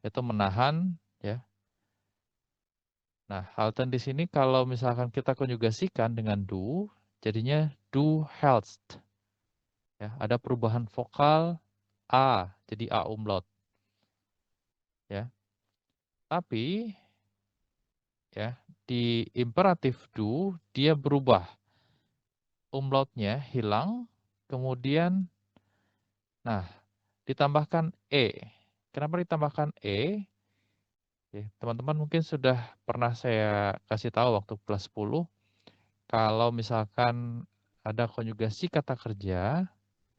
yaitu menahan, ya. Nah, halten di sini kalau misalkan kita konjugasikan dengan do, jadinya do helst. Ya, ada perubahan vokal a, jadi a umlaut. Ya. Tapi ya, di imperatif do dia berubah. Umlautnya hilang, kemudian nah, ditambahkan e. Kenapa ditambahkan e? Ya, teman-teman mungkin sudah pernah saya kasih tahu waktu kelas 10, kalau misalkan ada konjugasi kata kerja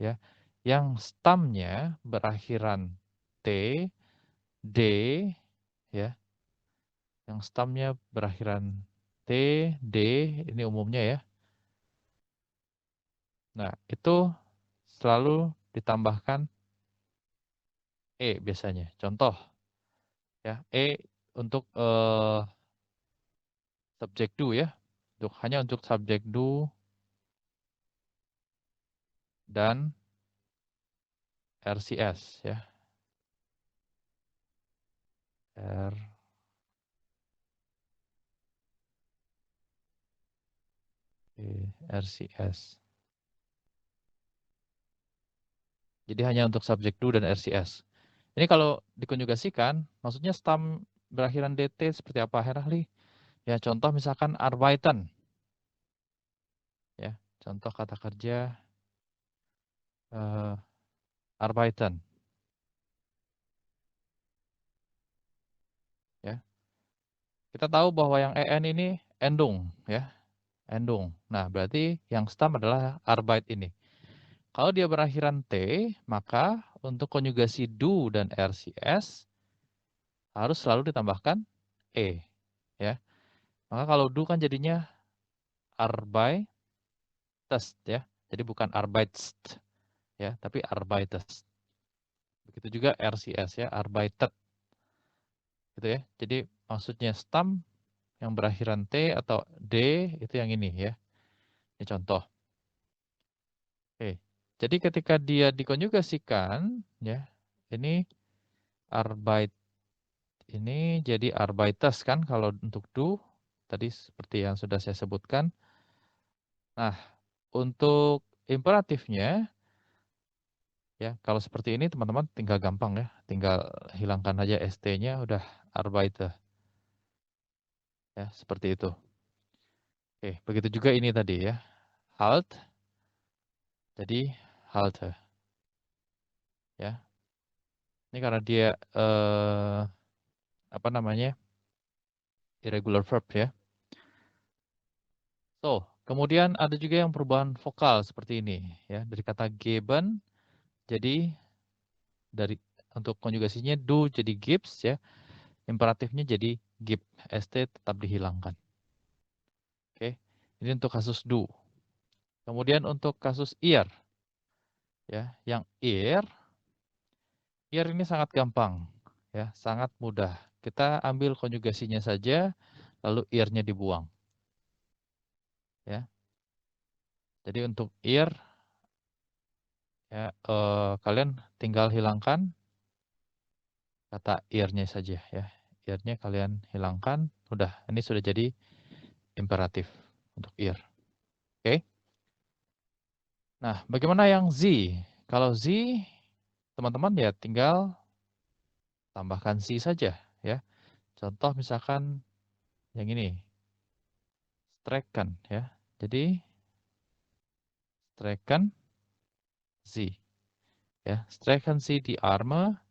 ya yang stamnya berakhiran t, d ya, yang stamnya berakhiran t, d ini umumnya ya. Nah, itu selalu ditambahkan e biasanya. Contoh ya, e untuk subjek do ya. Hanya untuk subjek do dan RCS ya. RCS. Jadi hanya untuk subjek do dan RCS. Ini kalau dikonjugasikan, maksudnya stam berakhiran DT seperti apa, Herahli? Ya, contoh misalkan arbeiten. Ya, contoh kata kerja arbeiten. Ya, kita tahu bahwa yang en ini endung, ya, endung. Nah, berarti yang stam adalah arbeit ini. Kalau dia berakhiran t, maka untuk konjugasi do dan RCS harus selalu ditambahkan e, ya. Maka kalau do kan jadinya arbeites ya. Jadi bukan arbeitst ya, tapi arbeites. Begitu juga RCS ya, arbeitet. Gitu ya. Jadi maksudnya stam yang berakhiran T atau D itu yang ini ya. Ini contoh. Oke. Jadi ketika dia dikonjugasikan ya, ini arbeit ini jadi arbeites kan kalau untuk do tadi seperti yang sudah saya sebutkan. Nah, untuk imperatifnya ya, kalau seperti ini teman-teman tinggal gampang ya, tinggal hilangkan aja ST-nya udah arbeite. Ya, seperti itu. Oke, begitu juga ini tadi ya. Halt jadi halte ya. Ini karena dia apa namanya? Irregular verb ya. So, kemudian ada juga yang perubahan vokal seperti ini ya. Dari kata geben jadi dari untuk konjugasinya do jadi gives ya. Imperatifnya jadi give. ST tetap dihilangkan. Oke. Ini untuk kasus do. Kemudian untuk kasus ear ya, yang ear ini sangat gampang ya, sangat mudah. Kita ambil konjugasinya saja lalu ear-nya dibuang. Ya. Jadi untuk ear ya kalian tinggal hilangkan kata ear-nya saja ya. Ear-nya kalian hilangkan, udah ini sudah jadi imperatif untuk ear. Oke. Nah, bagaimana yang Z? Kalau Z teman-teman ya tinggal tambahkan C saja ya. Contoh misalkan yang ini. Strecken ya. Jadi strecken Z ya. Strecken Sie die Arme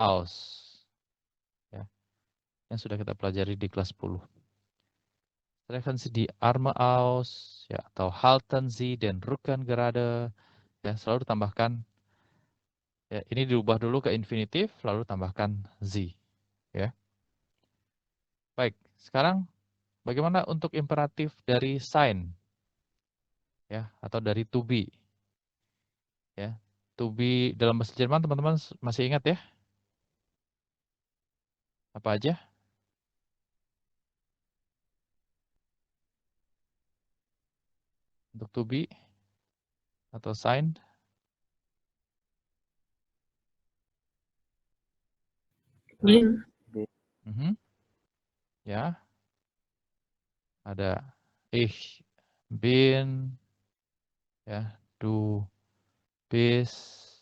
aus. Ya. Yang sudah kita pelajari di kelas 10. Strecken Sie die Arme aus ya, atau halten Sie den Rücken gerade ya, selalu ditambahkan ya, ini diubah dulu ke infinitif lalu tambahkan Sie ya. Baik, sekarang bagaimana untuk imperatif dari sein ya atau dari to be ya. To be dalam bahasa Jerman teman-teman masih ingat ya? Apa aja? Untuk to be atau sein? Bin. Ya. Ada ich bin, ya, du bist,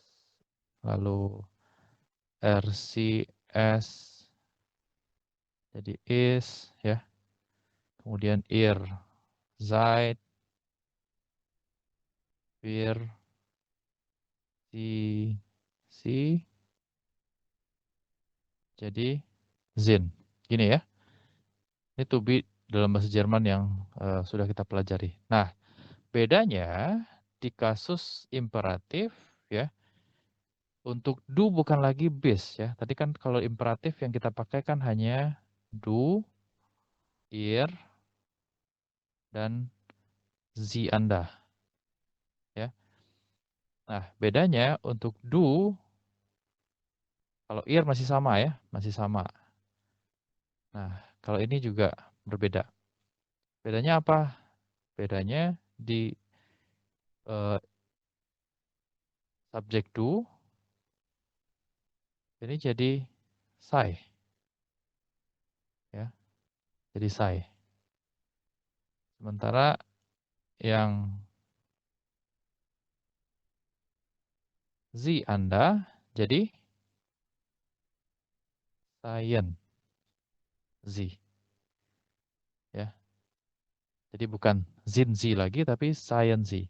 lalu RCS jadi is, ya. Kemudian ihr seid, wir, sie jadi sind. Gini ya. Ini to be dalam bahasa Jerman yang sudah kita pelajari. Nah, bedanya di kasus imperatif ya, untuk do bukan lagi bist ya. Tadi kan kalau imperatif yang kita pakai kan hanya do, ihr, dan sie Anda. Ya. Nah, bedanya untuk do, kalau ihr masih sama ya, masih sama. Nah, kalau ini juga berbeda. Bedanya apa? Bedanya di subjek do, ini jadi sei. Ya, jadi sei. Sementara yang sie Anda jadi seien sie. Ya. Jadi bukan sind sie lagi tapi seien sie.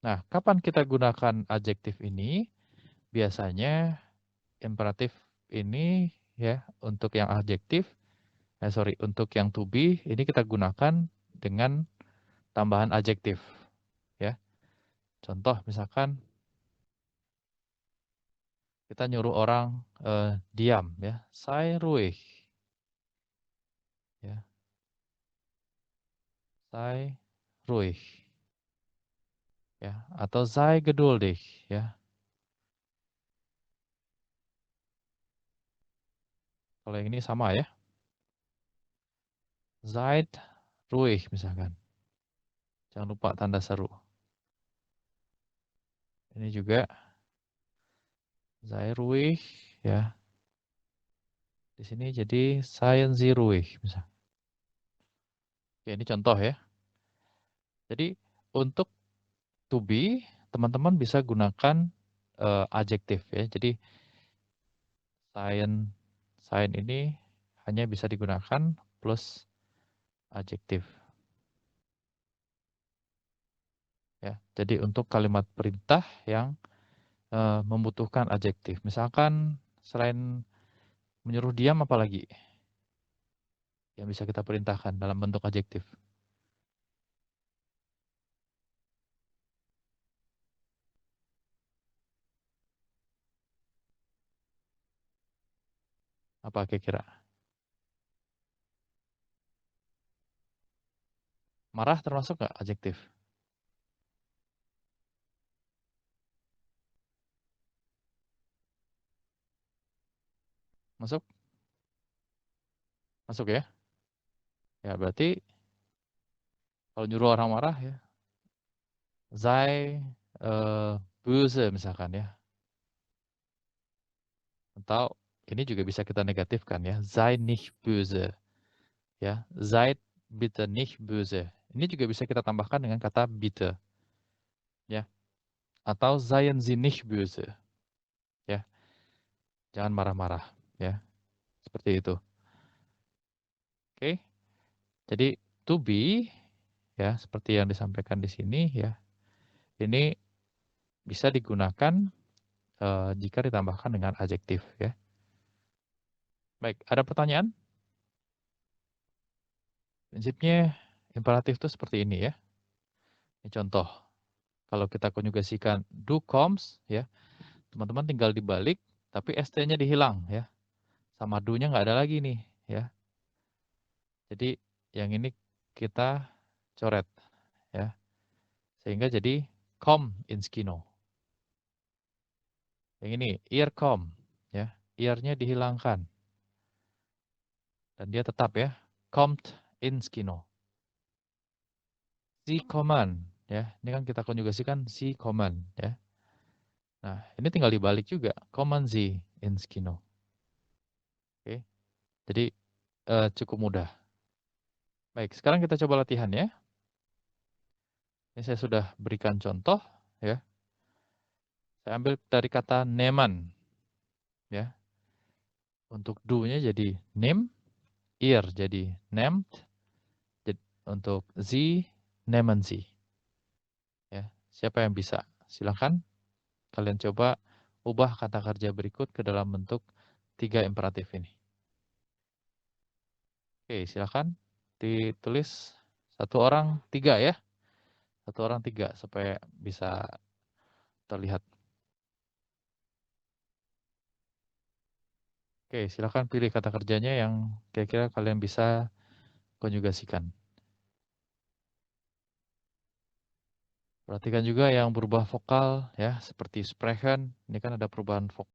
Nah, kapan kita gunakan adjektif ini? Biasanya imperatif ini ya untuk yang adjektif, untuk yang to be ini kita gunakan dengan tambahan adjektif. Ya, contoh misalkan kita nyuruh orang diam ya, sei ruhig. Ya, sei ruhig. Ya, atau sei geduldig. Ya, kalau yang ini sama ya, seid ruhig misalkan. Jangan lupa tanda seru. Ini juga sei ruhig ya. Di sini jadi seien Sie ruhig misalkan. Oke, ini contoh ya. Jadi untuk to be, teman-teman bisa gunakan adjektif ya. Jadi sein ini hanya bisa digunakan plus adjektif. Ya. Jadi untuk kalimat perintah yang membutuhkan adjektif. Misalkan selain menyuruh diam apalagi yang bisa kita perintahkan dalam bentuk adjektif. Apa kira-kira? Marah termasuk nggak adjektif? Masuk? Masuk ya? Ya berarti kalau nyuruh orang marah ya, sei böse misalkan ya. Atau ini juga bisa kita negatifkan ya, sei nicht böse. Ya, seid bitte nicht böse. Ini juga bisa kita tambahkan dengan kata bitte. Ya. Atau seien Sie nicht böse. Ya. Jangan marah-marah ya. Seperti itu. Oke. Jadi to be ya seperti yang disampaikan di sini ya. Ini bisa digunakan jika ditambahkan dengan adjektif ya. Baik, ada pertanyaan? Prinsipnya imperatif itu seperti ini ya. Ini contoh. Kalau kita konjugasikan do comes ya, teman-teman tinggal dibalik tapi st-nya dihilang ya. Sama do-nya nggak ada lagi nih ya. Jadi yang ini kita coret ya. Sehingga jadi kom ins Kino. Yang ini ihr kom ya. Ihr-nya dihilangkan. Dan dia tetap ya. Kommt ins Kino. Sie kommen ya. Ini kan kita konjugasikan sie kommen ya. Nah, ini tinggal dibalik juga. Kommen Sie ins Kino. Oke, jadi, cukup mudah. Baik, sekarang kita coba latihan ya. Ini saya sudah berikan contoh ya. Saya ambil dari kata neman ya. Untuk do-nya jadi name, ear jadi named, untuk sie, nemen sie. Ya, siapa yang bisa? Silakan kalian coba ubah kata kerja berikut ke dalam bentuk 3 imperatif ini. Oke, silakan ditulis 1 orang 3 ya. 1 orang 3 supaya bisa terlihat. Oke, silakan pilih kata kerjanya yang kira-kira kalian bisa konjugasikan. Perhatikan juga yang berubah vokal ya, seperti sprechen, ini kan ada perubahan vokal.